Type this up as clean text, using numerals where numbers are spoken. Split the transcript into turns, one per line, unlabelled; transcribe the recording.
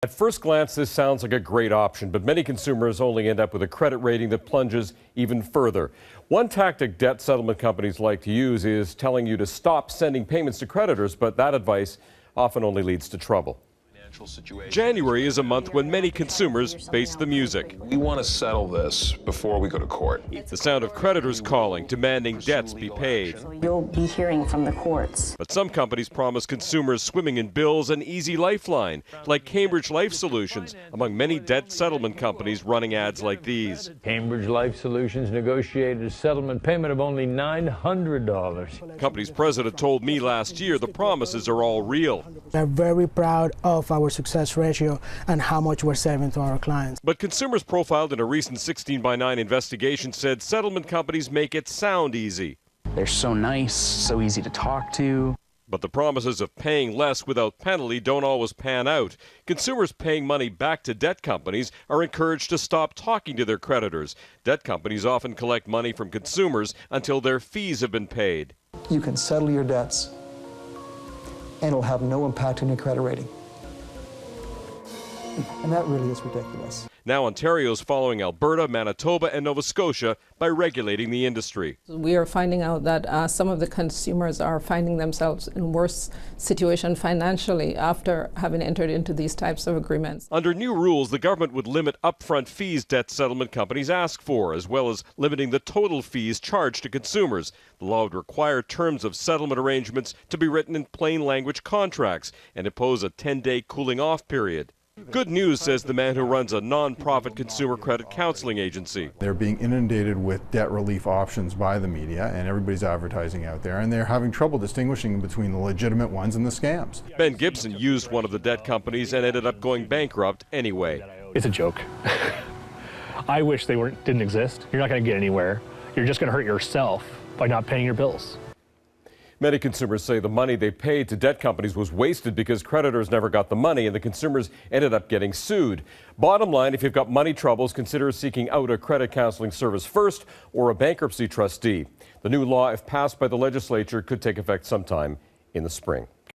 At first glance, this sounds like a great option, but many consumers only end up with a credit rating that plunges even further. One tactic debt settlement companies like to use is telling you to stop sending payments to creditors, but that advice often only leads to trouble. January is a month when many consumers face the music.
We want to settle this before we go to court.
The sound of creditors calling, demanding debts be paid.
You'll be hearing from the courts.
But some companies promise consumers swimming in bills an easy lifeline, like Cambridge Life Solutions, among many debt settlement companies running ads like these.
Cambridge Life Solutions negotiated a settlement payment of only $900.
Company's president told me last year the promises are all real.
We're very proud of our success ratio and how much we're saving to our clients.
But consumers profiled in a recent 16x9 investigation said settlement companies make it sound easy.
They're so nice, so easy to talk to.
But the promises of paying less without penalty don't always pan out. Consumers paying money back to debt companies are encouraged to stop talking to their creditors. Debt companies often collect money from consumers until their fees have been paid.
You can settle your debts and it'll have no impact on your credit rating. And that really is ridiculous.
Now Ontario's following Alberta, Manitoba, and Nova Scotia by regulating the industry.
We are finding out that some of the consumers are finding themselves in worse situation financially after having entered into these types of agreements.
Under new rules, the government would limit upfront fees debt settlement companies ask for, as well as limiting the total fees charged to consumers. The law would require terms of settlement arrangements to be written in plain language contracts and impose a 10-day cooling-off period. Good news, says the man who runs a non-profit consumer credit counseling agency.
They're being inundated with debt relief options by the media, and everybody's advertising out there, and they're having trouble distinguishing between the legitimate ones and the scams.
Ben Gibson used one of the debt companies and ended up going bankrupt anyway.
It's a joke. I wish they didn't exist. You're not going to get anywhere. You're just going to hurt yourself by not paying your bills.
Many consumers say the money they paid to debt companies was wasted because creditors never got the money and the consumers ended up getting sued. Bottom line, if you've got money troubles, consider seeking out a credit counseling service first or a bankruptcy trustee. The new law, if passed by the legislature, could take effect sometime in the spring.